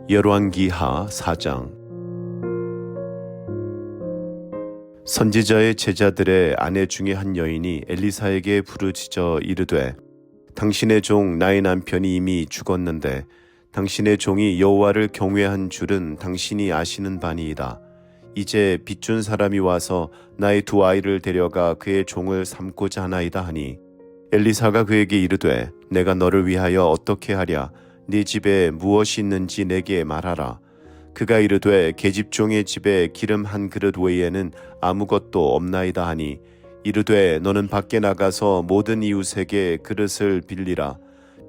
열왕기하 4장. 선지자의 제자들의 아내 중에 한 여인이 엘리사에게 부르짖어 이르되, 당신의 종 나의 남편이 이미 죽었는데 당신의 종이 여호와를 경외한 줄은 당신이 아시는 바니이다. 이제 빚준 사람이 와서 나의 두 아이를 데려가 그의 종을 삼고자 하나이다 하니, 엘리사가 그에게 이르되, 내가 너를 위하여 어떻게 하랴? 네 집에 무엇이 있는지 내게 말하라. 그가 이르되, 계집종의 집에 기름 한 그릇 외에는 아무것도 없나이다 하니, 이르되, 너는 밖에 나가서 모든 이웃에게 그릇을 빌리라.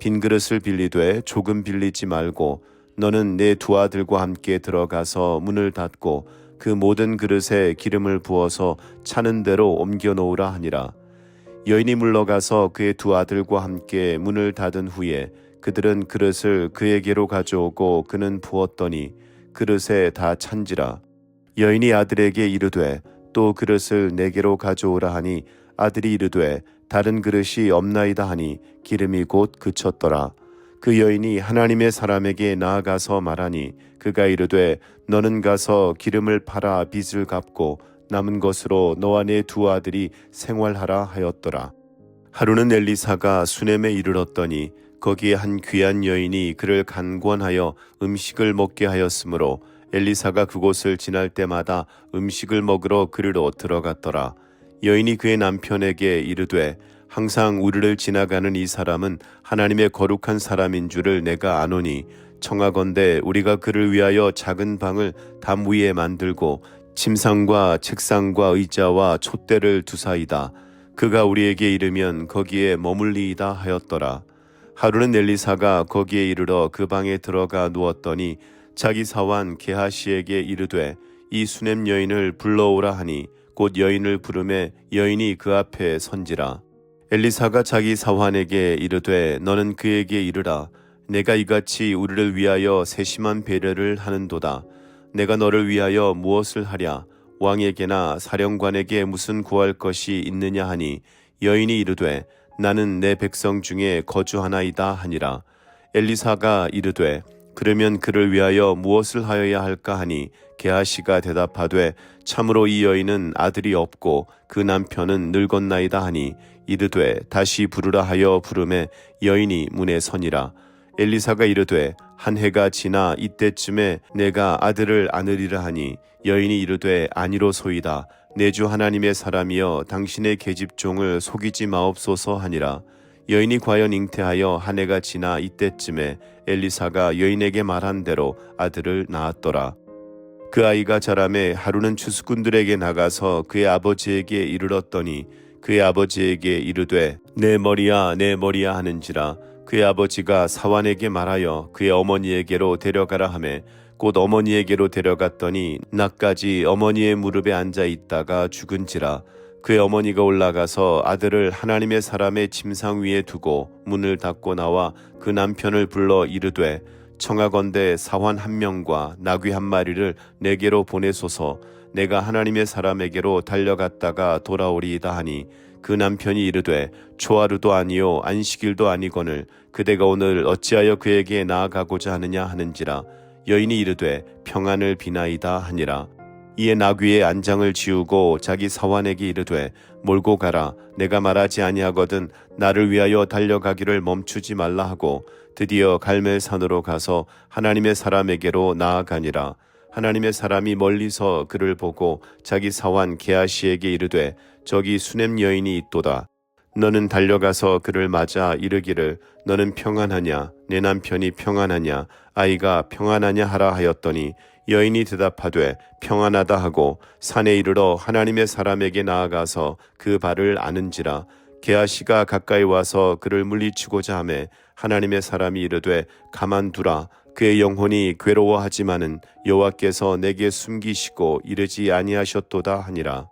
빈 그릇을 빌리되 조금 빌리지 말고 너는 내 두 아들과 함께 들어가서 문을 닫고 그 모든 그릇에 기름을 부어서 차는 대로 옮겨 놓으라 하니라. 여인이 물러가서 그의 두 아들과 함께 문을 닫은 후에 그들은 그릇을 그에게로 가져오고 그는 부었더니 그릇에 다 찬지라. 여인이 아들에게 이르되, 또 그릇을 내게로 가져오라 하니 아들이 이르되, 다른 그릇이 없나이다 하니 기름이 곧 그쳤더라. 그 여인이 하나님의 사람에게 나아가서 말하니 그가 이르되, 너는 가서 기름을 팔아 빚을 갚고 남은 것으로 너와 내 두 아들이 생활하라 하였더라. 하루는 엘리사가 수넴에 이르렀더니 거기에 한 귀한 여인이 그를 간권하여 음식을 먹게 하였으므로 엘리사가 그곳을 지날 때마다 음식을 먹으러 그리로 들어갔더라. 여인이 그의 남편에게 이르되, 항상 우리를 지나가는 이 사람은 하나님의 거룩한 사람인 줄을 내가 아노니 청하건대 우리가 그를 위하여 작은 방을 담 위에 만들고 침상과 책상과 의자와 촛대를 두사이다. 그가 우리에게 이르면 거기에 머물리이다 하였더라. 하루는 엘리사가 거기에 이르러 그 방에 들어가 누웠더니 자기 사환 게하시에게 이르되, 이 수넴 여인을 불러오라 하니 곧 여인을 부르매 여인이 그 앞에 선지라. 엘리사가 자기 사환에게 이르되, 너는 그에게 이르라. 내가 이같이 우리를 위하여 세심한 배려를 하는도다. 내가 너를 위하여 무엇을 하랴? 왕에게나 사령관에게 무슨 구할 것이 있느냐 하니, 여인이 이르되, 나는 내 백성 중에 거주하나이다 하니라. 엘리사가 이르되, 그러면 그를 위하여 무엇을 하여야 할까 하니, 게하시가 대답하되, 참으로 이 여인은 아들이 없고 그 남편은 늙었나이다 하니, 이르되 다시 부르라 하여 부르매 여인이 문에 서니라. 엘리사가 이르되, 한 해가 지나 이때쯤에 내가 아들을 안으리라 하니, 여인이 이르되, 아니로소이다. 내 주 하나님의 사람이여 당신의 계집종을 속이지 마옵소서 하니라. 여인이 과연 잉태하여 한 해가 지나 이때쯤에 엘리사가 여인에게 말한 대로 아들을 낳았더라. 그 아이가 자라매 하루는 추수꾼들에게 나가서 그의 아버지에게 이르렀더니 그의 아버지에게 이르되, 내 머리야 내 머리야 하는지라. 그의 아버지가 사환에게 말하여 그의 어머니에게로 데려가라 하매 곧 어머니에게로 데려갔더니 낮까지 어머니의 무릎에 앉아 있다가 죽은지라. 그의 어머니가 올라가서 아들을 하나님의 사람의 침상 위에 두고 문을 닫고 나와 그 남편을 불러 이르되, 청하건대 사환 한 명과 나귀 한 마리를 내게로 보내소서. 내가 하나님의 사람에게로 달려갔다가 돌아오리이다 하니, 그 남편이 이르되, 초하루도 아니요 안식일도 아니거늘 그대가 오늘 어찌하여 그에게 나아가고자 하느냐 하는지라. 여인이 이르되, 평안을 비나이다 하니라. 이에 나귀의 안장을 지우고 자기 사환에게 이르되, 몰고 가라. 내가 말하지 아니하거든 나를 위하여 달려가기를 멈추지 말라 하고 드디어 갈멜산으로 가서 하나님의 사람에게로 나아가니라. 하나님의 사람이 멀리서 그를 보고 자기 사환 게하시에게 이르되, 저기 수넴 여인이 있도다. 너는 달려가서 그를 맞아 이르기를, 너는 평안하냐? 내 남편이 평안하냐? 아이가 평안하냐 하라 하였더니, 여인이 대답하되 평안하다 하고 산에 이르러 하나님의 사람에게 나아가서 그 발을 아는지라. 게하시가 가까이 와서 그를 물리치고자 하매 하나님의 사람이 이르되, 가만두라. 그의 영혼이 괴로워하지만은 여호와께서 내게 숨기시고 이르지 아니하셨도다 하니라.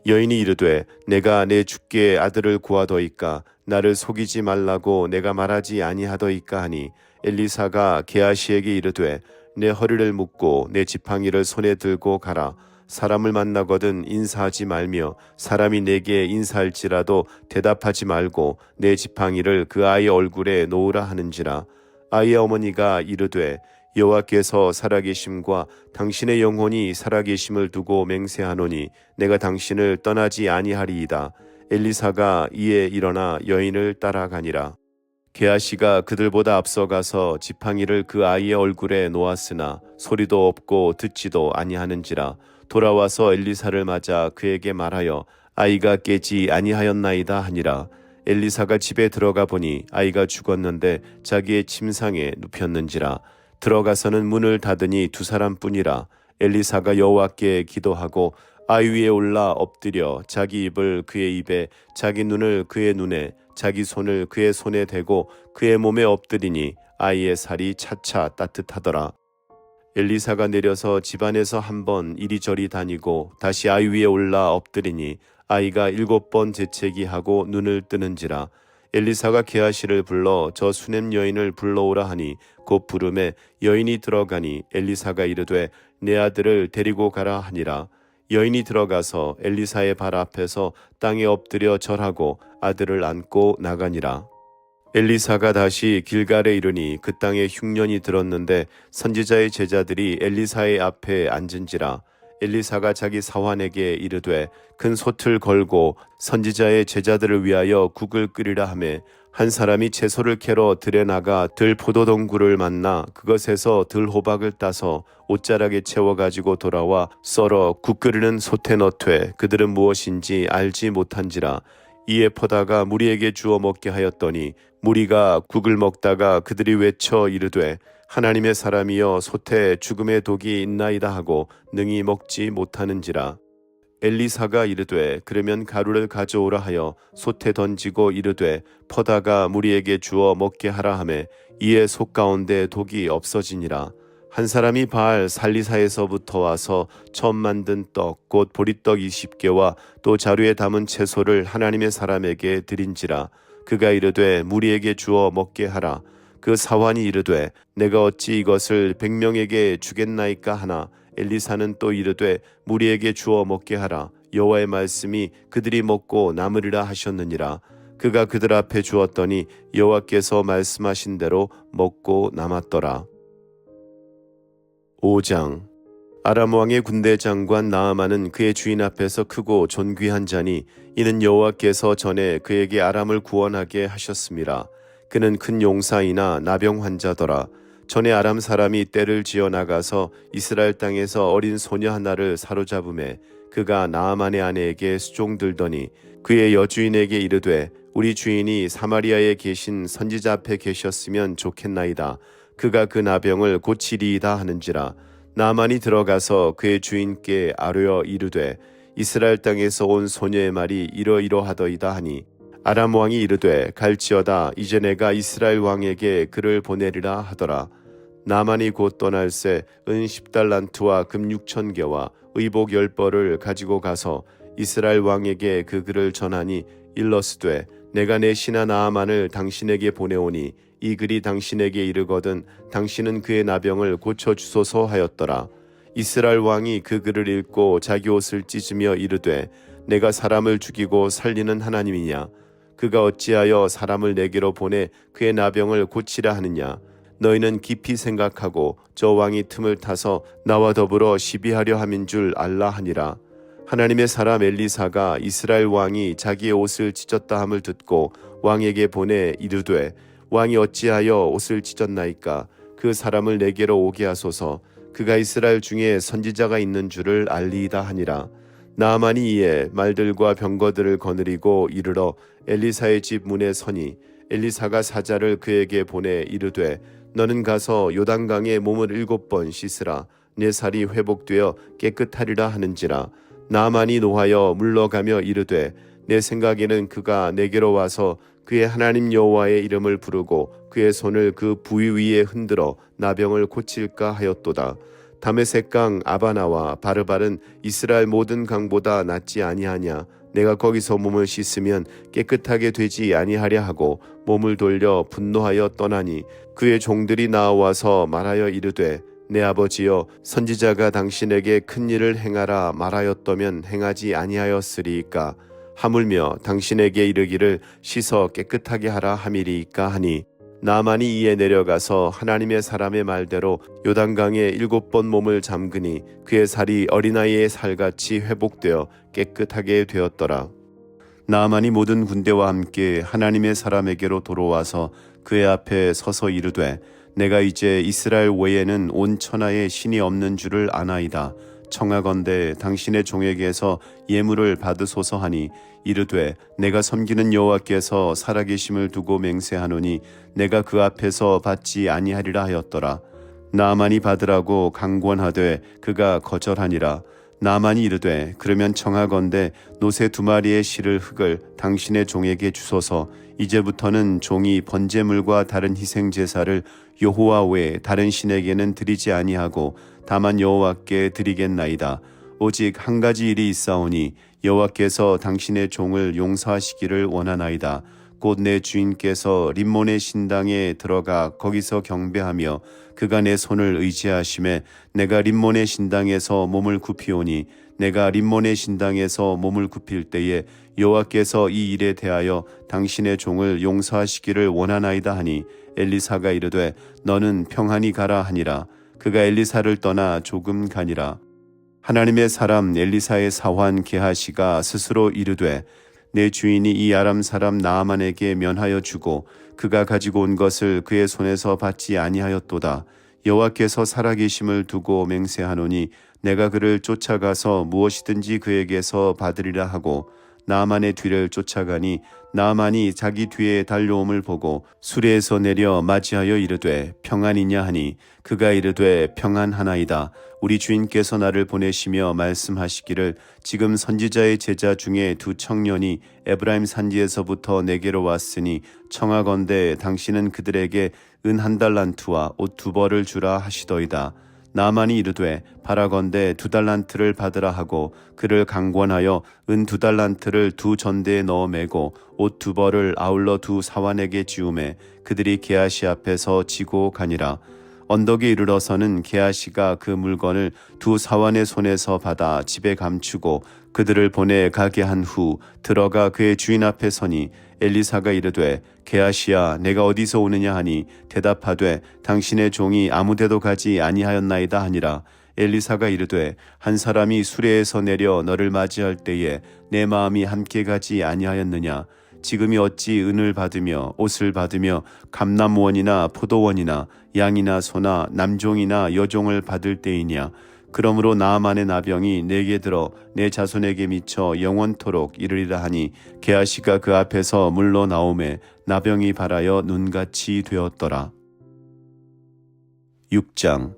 여인이 이르되, 내가 내 주께 아들을 구하더이까? 나를 속이지 말라고 내가 말하지 아니하더이까 하니, 엘리사가 게하시에게 이르되, 내 허리를 묶고 내 지팡이를 손에 들고 가라. 사람을 만나거든 인사하지 말며 사람이 내게 인사할지라도 대답하지 말고 내 지팡이를 그 아이의 얼굴에 놓으라 하는지라. 아이의 어머니가 이르되, 여호와께서 살아계심과 당신의 영혼이 살아계심을 두고 맹세하노니 내가 당신을 떠나지 아니하리이다. 엘리사가 이에 일어나 여인을 따라가니라. 게하시가 그들보다 앞서가서 지팡이를 그 아이의 얼굴에 놓았으나 소리도 없고 듣지도 아니하는지라. 돌아와서 엘리사를 맞아 그에게 말하여 아이가 깨지 아니하였나이다 하니라. 엘리사가 집에 들어가 보니 아이가 죽었는데 자기의 침상에 눕혔는지라. 들어가서는 문을 닫으니 두 사람뿐이라. 엘리사가 여호와께 기도하고 아이 위에 올라 엎드려 자기 입을 그의 입에, 자기 눈을 그의 눈에, 자기 손을 그의 손에 대고 그의 몸에 엎드리니 아이의 살이 차차 따뜻하더라. 엘리사가 내려서 집안에서 한번 이리저리 다니고 다시 아이 위에 올라 엎드리니 아이가 7번 재채기하고 눈을 뜨는지라. 엘리사가 게하시를 불러 저 수넴 여인을 불러오라 하니 곧 부름에 여인이 들어가니 엘리사가 이르되 내 아들을 데리고 가라 하니라. 여인이 들어가서 엘리사의 발 앞에서 땅에 엎드려 절하고 아들을 안고 나가니라. 엘리사가 다시 길갈에 이르니 그 땅에 흉년이 들었는데 선지자의 제자들이 엘리사의 앞에 앉은지라. 엘리사가 자기 사환에게 이르되 큰 솥을 걸고 선지자의 제자들을 위하여 국을 끓이라 하매 한 사람이 채소를 캐러 들에 나가 들 포도동굴을 만나 그것에서 들 호박을 따서 옷자락에 채워 가지고 돌아와 썰어 국 끓이는 솥에 넣되 그들은 무엇인지 알지 못한지라. 이에 퍼다가 무리에게 주어 먹게 하였더니 무리가 국을 먹다가 그들이 외쳐 이르되 하나님의 사람이여 솥에 죽음의 독이 있나이다 하고 능히 먹지 못하는지라. 엘리사가 이르되 그러면 가루를 가져오라 하여 솥에 던지고 이르되 퍼다가 무리에게 주어 먹게 하라 하매 이에 솥 가운데 독이 없어지니라. 한 사람이 바알 살리사에서부터 와서 처음 만든 떡 곧 보리떡 20개와 또 자루에 담은 채소를 하나님의 사람에게 드린지라. 그가 이르되 무리에게 주어 먹게 하라. 그 사환이 이르되 내가 어찌 이것을 100명에게 주겠나이까 하나 엘리사는 또 이르되 무리에게 주어 먹게 하라. 여호와의 말씀이 그들이 먹고 남으리라 하셨느니라. 그가 그들 앞에 주었더니 여호와께서 말씀하신 대로 먹고 남았더라. 5장. 아람 왕의 군대 장관 나아만은 그의 주인 앞에서 크고 존귀한 자니 이는 여호와께서 전에 그에게 아람을 구원하게 하셨음이라. 그는 큰 용사이나 나병 환자더라. 전에 아람 사람이 떼를 지어 나가서 이스라엘 땅에서 어린 소녀 하나를 사로잡음에 그가 나아만의 아내에게 수종들더니 그의 여주인에게 이르되 우리 주인이 사마리아에 계신 선지자 앞에 계셨으면 좋겠나이다. 그가 그 나병을 고치리이다 하는지라. 나아만이 들어가서 그의 주인께 아뢰어 이르되 이스라엘 땅에서 온 소녀의 말이 이러이러하더이다 하니 아람 왕이 이르되 갈지어다 이제 내가 이스라엘 왕에게 그를 보내리라 하더라. 나만이 곧 떠날새 은 10달란트와 금 6,000개와 의복 10벌을 가지고 가서 이스라엘 왕에게 그 글을 전하니 일러스되 내가 내 신하 나아만을 당신에게 보내오니 이 글이 당신에게 이르거든 당신은 그의 나병을 고쳐주소서 하였더라. 이스라엘 왕이 그 글을 읽고 자기 옷을 찢으며 이르되 내가 사람을 죽이고 살리는 하나님이냐? 그가 어찌하여 사람을 내게로 보내 그의 나병을 고치라 하느냐? 너희는 깊이 생각하고 저 왕이 틈을 타서 나와 더불어 시비하려 함인 줄 알라 하니라. 하나님의 사람 엘리사가 이스라엘 왕이 자기의 옷을 찢었다 함을 듣고 왕에게 보내 이르되 왕이 어찌하여 옷을 찢었나이까? 그 사람을 내게로 오게 하소서. 그가 이스라엘 중에 선지자가 있는 줄을 알리이다 하니라. 나아만이 이에 말들과 병거들을 거느리고 이르러 엘리사의 집 문에 서니 엘리사가 사자를 그에게 보내 이르되 너는 가서 요단강에 몸을 7번 씻으라. 내 살이 회복되어 깨끗하리라 하는지라. 나아만이 노하여 물러가며 이르되 내 생각에는 그가 내게로 와서 그의 하나님 여호와의 이름을 부르고 그의 손을 그 부위 위에 흔들어 나병을 고칠까 하였도다. 다메섹강 아바나와 바르발은 이스라엘 모든 강보다 낫지 아니하냐? 내가 거기서 몸을 씻으면 깨끗하게 되지 아니하랴 하고 몸을 돌려 분노하여 떠나니 그의 종들이 나와서 말하여 이르되 내 아버지여 선지자가 당신에게 큰 일을 행하라 말하였더면 행하지 아니하였으리이까? 하물며 당신에게 이르기를 씻어 깨끗하게 하라 함이리이까 하니 나만이 이에 내려가서 하나님의 사람의 말대로 요단강에 7번 몸을 잠그니 그의 살이 어린아이의 살같이 회복되어 깨끗하게 되었더라. 나만이 모든 군대와 함께 하나님의 사람에게로 돌아와서 그의 앞에 서서 이르되 내가 이제 이스라엘 외에는 온 천하에 신이 없는 줄을 아나이다. 청하건대 당신의 종에게서 예물을 받으소서 하니 이르되 내가 섬기는 여호와께서 살아계심을 두고 맹세하노니 내가 그 앞에서 받지 아니하리라 하였더라. 나만이 받으라고 강권하되 그가 거절하니라. 나만이 이르되 그러면 청하건대 노새 2마리의 실을 흙을 당신의 종에게 주소서. 이제부터는 종이 번제물과 다른 희생 제사를 여호와 외에 다른 신에게는 드리지 아니하고 다만 여호와께 드리겠나이다. 오직 한 가지 일이 있사오니 여호와께서 당신의 종을 용서하시기를 원하나이다. 곧 내 주인께서 림몬의 신당에 들어가 거기서 경배하며 그가 내 손을 의지하심에 내가 림몬의 신당에서 몸을 굽히오니 내가 림몬의 신당에서 몸을 굽힐 때에 여호와께서 이 일에 대하여 당신의 종을 용서하시기를 원하나이다 하니 엘리사가 이르되 너는 평안히 가라 하니라. 그가 엘리사를 떠나 조금 가니라. 하나님의 사람 엘리사의 사환 게하시가 스스로 이르되 내 주인이 이 아람 사람 나아만에게 면하여 주고 그가 가지고 온 것을 그의 손에서 받지 아니하였도다. 여호와께서 살아계심을 두고 맹세하노니 내가 그를 쫓아가서 무엇이든지 그에게서 받으리라 하고 나아만의 뒤를 쫓아가니 나아만이 자기 뒤에 달려옴을 보고 수레에서 내려 맞이하여 이르되 평안이냐 하니 그가 이르되 평안하나이다. 우리 주인께서 나를 보내시며 말씀하시기를 지금 선지자의 제자 중에 2 청년이 에브라임 산지에서부터 내게로 왔으니 청하건대 당신은 그들에게 은 1달란트와 옷 2벌을 주라 하시더이다. 나만이 이르되 바라건대 2달란트를 받으라 하고 그를 강권하여 은 2달란트를 2 전대에 넣어 매고 옷 2벌을 아울러 2 사환에게 지우매 그들이 게하시 앞에서 지고 가니라. 언덕에 이르러서는 게하시가 그 물건을 2 사환의 손에서 받아 집에 감추고 그들을 보내 가게 한 후 들어가 그의 주인 앞에 서니 엘리사가 이르되 게하시야 내가 어디서 오느냐 하니 대답하되 당신의 종이 아무데도 가지 아니하였나이다 하니라. 엘리사가 이르되 한 사람이 수레에서 내려 너를 맞이할 때에 내 마음이 함께 가지 아니하였느냐. 지금이 어찌 은을 받으며 옷을 받으며 감람원이나 포도원이나 양이나 소나 남종이나 여종을 받을 때이냐. 그러므로 나아만의 나병이 내게 들어 내 자손에게 미쳐 영원토록 이르리라 하니 게하시가 그 앞에서 물러 나오매 나병이 발하여 눈같이 되었더라. 6장.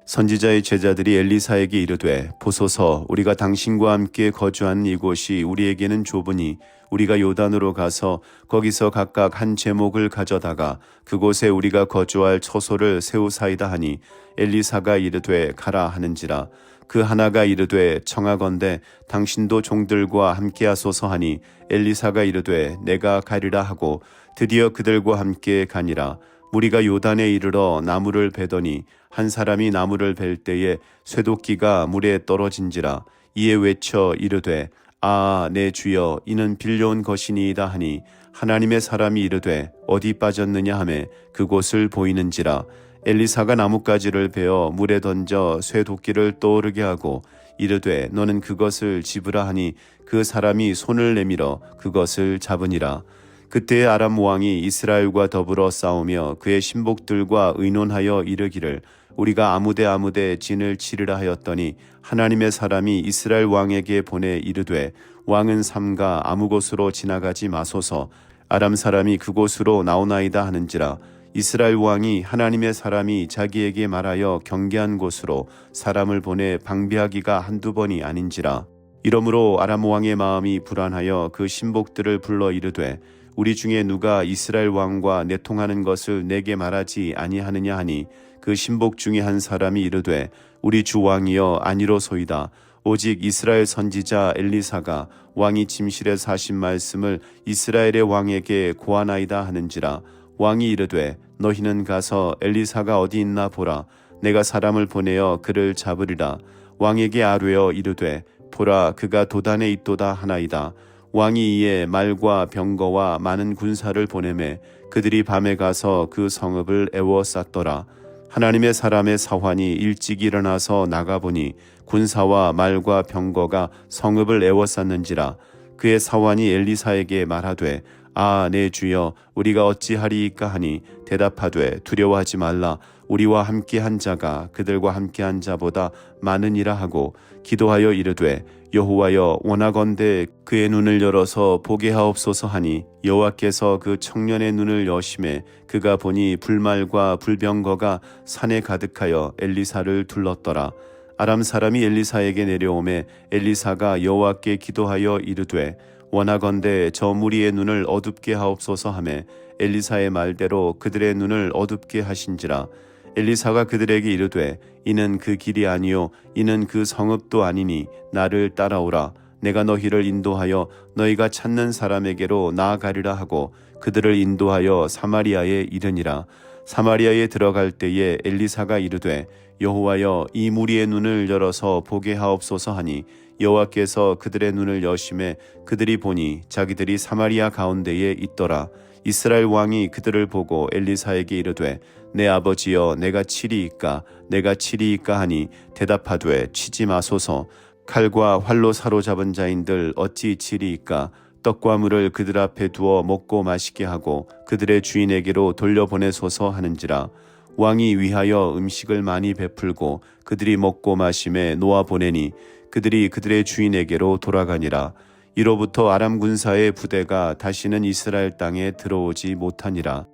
선지자의 제자들이 엘리사에게 이르되 보소서 우리가 당신과 함께 거주하는 이곳이 우리에게는 좁으니 우리가 요단으로 가서 거기서 각각 한 제목을 가져다가 그곳에 우리가 거주할 처소를 세우사이다 하니 엘리사가 이르되 가라 하는지라. 그 하나가 이르되 청하건대 당신도 종들과 함께 하소서 하니 엘리사가 이르되 내가 가리라 하고 드디어 그들과 함께 가니라. 무리가 요단에 이르러 나무를 베더니 한 사람이 나무를 벨 때에 쇠도끼가 물에 떨어진지라. 이에 외쳐 이르되 아 내 주여 이는 빌려온 것이니이다 하니 하나님의 사람이 이르되 어디 빠졌느냐 하매 그곳을 보이는지라. 엘리사가 나뭇가지를 베어 물에 던져 쇠도끼를 떠오르게 하고 이르되 너는 그것을 집으라 하니 그 사람이 손을 내밀어 그것을 잡으니라. 그때 아람 왕이 이스라엘과 더불어 싸우며 그의 신복들과 의논하여 이르기를 우리가 아무데 진을 치르라 하였더니 하나님의 사람이 이스라엘 왕에게 보내 이르되 왕은 삼가 아무 곳으로 지나가지 마소서. 아람 사람이 그곳으로 나오나이다 하는지라. 이스라엘 왕이 하나님의 사람이 자기에게 말하여 경계한 곳으로 사람을 보내 방비하기가 한두 번이 아닌지라. 이러므로 아람 왕의 마음이 불안하여 그 신복들을 불러 이르되 우리 중에 누가 이스라엘 왕과 내통하는 것을 내게 말하지 아니하느냐 하니 그 신복 중에 한 사람이 이르되 우리 주 왕이여 아니로소이다. 오직 이스라엘 선지자 엘리사가 왕이 침실에서 하신 말씀을 이스라엘의 왕에게 고하나이다 하는지라. 왕이 이르되 너희는 가서 엘리사가 어디 있나 보라. 내가 사람을 보내어 그를 잡으리라. 왕에게 아뢰어 이르되 보라 그가 도단에 있도다 하나이다. 왕이 이에 말과 병거와 많은 군사를 보내매 그들이 밤에 가서 그 성읍을 에워쌌더라. 하나님의 사람의 사환이 일찍 일어나서 나가보니 군사와 말과 병거가 성읍을 에워쌌는지라. 그의 사환이 엘리사에게 말하되 아, 내 주여, 우리가 어찌하리이까 하니 대답하되 두려워하지 말라. 우리와 함께한 자가 그들과 함께한 자보다 많으니라 하고 기도하여 이르되 여호와여, 원하건대 그의 눈을 열어서 보게 하옵소서 하니 여호와께서 그 청년의 눈을 여심해 그가 보니 불말과 불병거가 산에 가득하여 엘리사를 둘렀더라. 아람 사람이 엘리사에게 내려오매 엘리사가 여호와께 기도하여 이르되 원하건대 저 무리의 눈을 어둡게 하옵소서 하매 엘리사의 말대로 그들의 눈을 어둡게 하신지라. 엘리사가 그들에게 이르되 이는 그 길이 아니요 이는 그 성읍도 아니니 나를 따라오라. 내가 너희를 인도하여 너희가 찾는 사람에게로 나아가리라 하고 그들을 인도하여 사마리아에 이르니라. 사마리아에 들어갈 때에 엘리사가 이르되 여호와여, 이 무리의 눈을 열어서 보게 하옵소서 하니 여호와께서 그들의 눈을 여심해 그들이 보니 자기들이 사마리아 가운데에 있더라. 이스라엘 왕이 그들을 보고 엘리사에게 이르되 내 아버지여, 내가 치리이까 내가 치리이까 하니 대답하되 치지 마소서. 칼과 활로 사로잡은 자인들 어찌 치리이까. 떡과 물을 그들 앞에 두어 먹고 마시게 하고 그들의 주인에게로 돌려보내소서 하는지라. 왕이 위하여 음식을 많이 베풀고 그들이 먹고 마심에 놓아 보내니 그들이 그들의 주인에게로 돌아가니라. 이로부터 아람 군사의 부대가 다시는 이스라엘 땅에 들어오지 못하니라.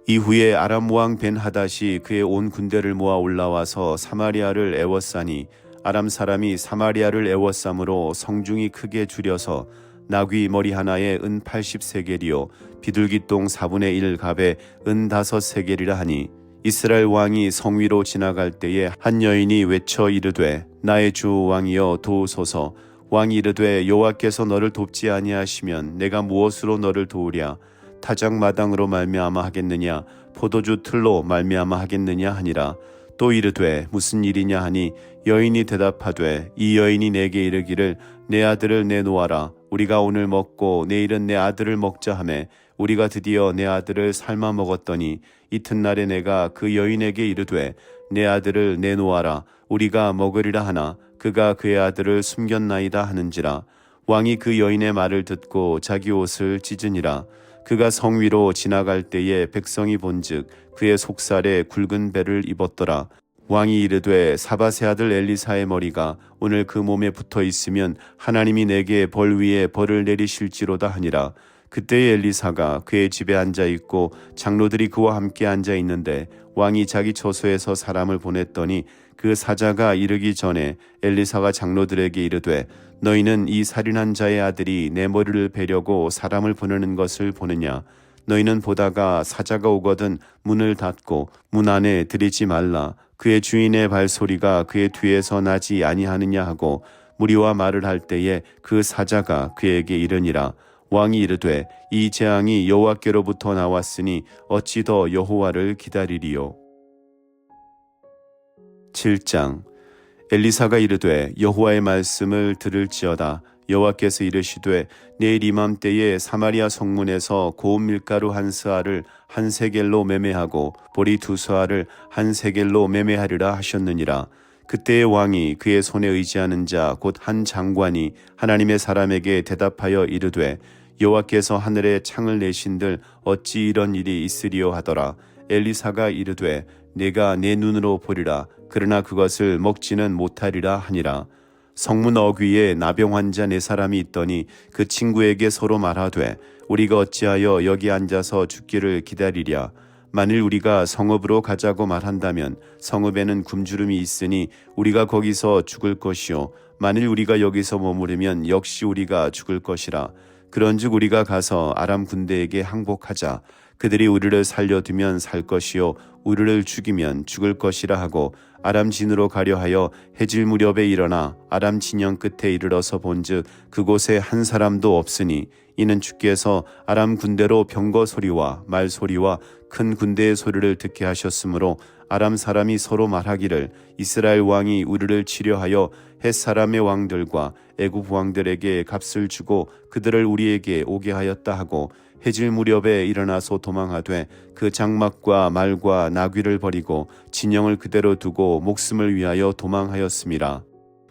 이후에 아람 왕 벤하닷이 그의 온 군대를 모아 올라와서 사마리아를 에워싸니 아람 사람이 사마리아를 에워싸므로 성중이 크게 줄여서 나귀 머리 하나에 은 80세겔이요 비둘기똥 4분의 1 갑에 은 5세겔이라 하니 이스라엘 왕이 성 위로 지나갈 때에 한 여인이 외쳐 이르되 나의 주 왕이여 도우소서. 왕이 이르되 여호와께서 너를 돕지 아니하시면 내가 무엇으로 너를 도우랴. 타작마당으로 말미암아 하겠느냐 포도주 틀로 말미암아 하겠느냐 하니라. 또 이르되 무슨 일이냐 하니 여인이 대답하되 이 여인이 내게 이르기를 내 아들을 내놓아라. 우리가 오늘 먹고 내일은 내 아들을 먹자 하매 우리가 드디어 내 아들을 삶아 먹었더니 이튿날에 내가 그 여인에게 이르되 내 아들을 내놓아라. 우리가 먹으리라 하나 그가 그의 아들을 숨겼나이다 하는지라. 왕이 그 여인의 말을 듣고 자기 옷을 찢으니라. 그가 성 위로 지나갈 때에 백성이 본즉 그의 속살에 굵은 배를 입었더라. 왕이 이르되 사밧의 아들 엘리사의 머리가 오늘 그 몸에 붙어 있으면 하나님이 내게 벌 위에 벌을 내리실지로다 하니라. 그때에 엘리사가 그의 집에 앉아 있고 장로들이 그와 함께 앉아 있는데 왕이 자기 처소에서 사람을 보냈더니 그 사자가 이르기 전에 엘리사가 장로들에게 이르되 너희는 이 살인한 자의 아들이 내 머리를 베려고 사람을 보내는 것을 보느냐. 너희는 보다가 사자가 오거든 문을 닫고 문 안에 들이지 말라. 그의 주인의 발소리가 그의 뒤에서 나지 아니하느냐 하고 무리와 말을 할 때에 그 사자가 그에게 이르니라. 왕이 이르되 이 재앙이 여호와께로부터 나왔으니 어찌 더 여호와를 기다리리요. 7장. 엘리사가 이르되 여호와의 말씀을 들을지어다. 여호와께서 이르시되 내일 이맘때에 사마리아 성문에서 고운 밀가루 한 스아를 한 세겔로 매매하고 보리 2스아를 한 세겔로 매매하리라 하셨느니라. 그때의 왕이 그의 손에 의지하는 자 곧 한 장관이 하나님의 사람에게 대답하여 이르되 여호와께서 하늘에 창을 내신들 어찌 이런 일이 있으리요 하더라. 엘리사가 이르되 내가 내 눈으로 보리라. 그러나 그것을 먹지는 못하리라 하니라. 성문 어귀에 나병 환자 4사람이 있더니 그 친구에게 서로 말하되 우리가 어찌하여 여기 앉아서 죽기를 기다리랴. 만일 우리가 성읍으로 가자고 말한다면 성읍에는 굶주림이 있으니 우리가 거기서 죽을 것이요 만일 우리가 여기서 머무르면 역시 우리가 죽을 것이라. 그런즉 우리가 가서 아람 군대에게 항복하자. 그들이 우리를 살려두면 살 것이요 우리를 죽이면 죽을 것이라 하고 아람 진으로 가려 하여 해질 무렵에 일어나 아람 진영 끝에 이르러서 본즉 그곳에 한 사람도 없으니 이는 주께서 아람 군대로 병거 소리와 말 소리와 큰 군대의 소리를 듣게 하셨으므로 아람 사람이 서로 말하기를 이스라엘 왕이 우리를 치려하여 헷 사람의 왕들과 애굽 왕들에게 값을 주고 그들을 우리에게 오게 하였다 하고 해질 무렵에 일어나서 도망하되 그 장막과 말과 나귀를 버리고 진영을 그대로 두고 목숨을 위하여 도망하였음이라.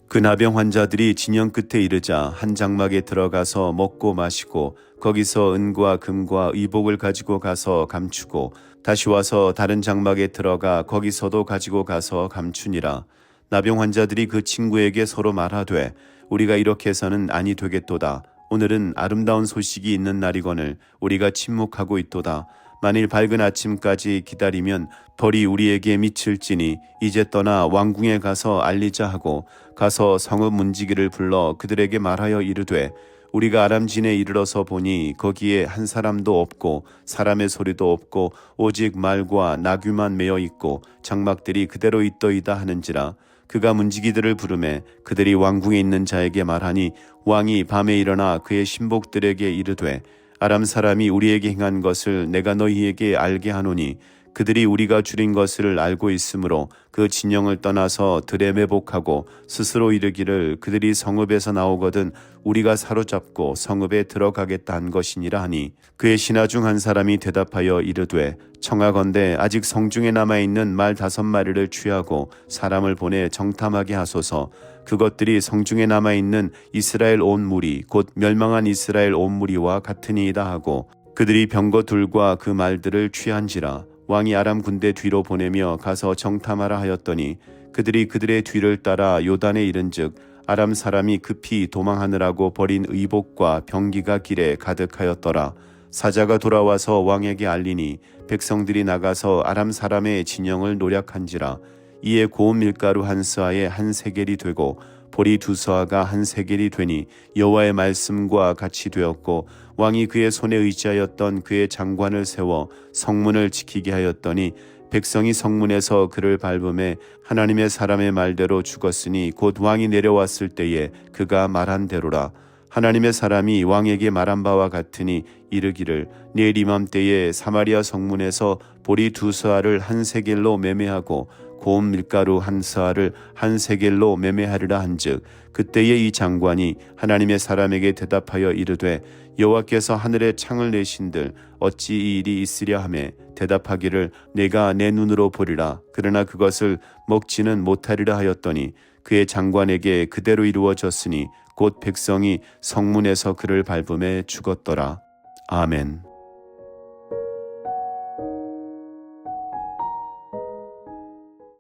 그 나병 환자들이 진영 끝에 이르자 한 장막에 들어가서 먹고 마시고 거기서 은과 금과 의복을 가지고 가서 감추고 다시 와서 다른 장막에 들어가 거기서도 가지고 가서 감추니라. 나병 환자들이 그 친구에게 서로 말하되 우리가 이렇게 해서는 아니 되겠도다. 오늘은 아름다운 소식이 있는 날이거늘 우리가 침묵하고 있도다. 만일 밝은 아침까지 기다리면 벌이 우리에게 미칠지니 이제 떠나 왕궁에 가서 알리자 하고 가서 성읍 문지기를 불러 그들에게 말하여 이르되 우리가 아람진에 이르러서 보니 거기에 한 사람도 없고 사람의 소리도 없고 오직 말과 나귀만 메어 있고 장막들이 그대로 있더이다 하는지라. 그가 문지기들을 부르매 그들이 왕궁에 있는 자에게 말하니 왕이 밤에 일어나 그의 신복들에게 이르되 아람 사람이 우리에게 행한 것을 내가 너희에게 알게 하노니 그들이 우리가 줄인 것을 알고 있으므로 그 진영을 떠나서 들에 매복하고 스스로 이르기를 그들이 성읍에서 나오거든 우리가 사로잡고 성읍에 들어가겠다 한 것이니라 하니 그의 신하 중 한 사람이 대답하여 이르되 청하건대 아직 성중에 남아있는 말 5마리를 취하고 사람을 보내 정탐하게 하소서. 그것들이 성중에 남아있는 이스라엘 온 무리 곧 멸망한 이스라엘 온 무리와 같으니이다 하고 그들이 병거 둘과 그 말들을 취한지라. 왕이 아람 군대 뒤로 보내며 가서 정탐하라 하였더니 그들이 그들의 뒤를 따라 요단에 이른즉 아람 사람이 급히 도망하느라고 버린 의복과 병기가 길에 가득하였더라. 사자가 돌아와서 왕에게 알리니 백성들이 나가서 아람 사람의 진영을 노략한지라. 이에 고운 밀가루 한 스아에 한 세겔이 되고 보리 2서아가 한 세겔이 되니 여호와의 말씀과 같이 되었고 왕이 그의 손에 의지하였던 그의 장관을 세워 성문을 지키게 하였더니 백성이 성문에서 그를 밟음에 하나님의 사람의 말대로 죽었으니 곧 왕이 내려왔을 때에 그가 말한 대로라. 하나님의 사람이 왕에게 말한 바와 같으니 이르기를 내일 이맘때에 사마리아 성문에서 보리 2서아를 한 세겔로 매매하고 고운 밀가루 한 스아를 한 세겔로 매매하리라 한즉 그때에 이 장관이 하나님의 사람에게 대답하여 이르되 여호와께서 하늘에 창을 내신들 어찌 이 일이 있으랴 하매 대답하기를 내가 내 눈으로 보리라. 그러나 그것을 먹지는 못하리라 하였더니 그의 장관에게 그대로 이루어졌으니 곧 백성이 성문에서 그를 밟음에 죽었더라. 아멘.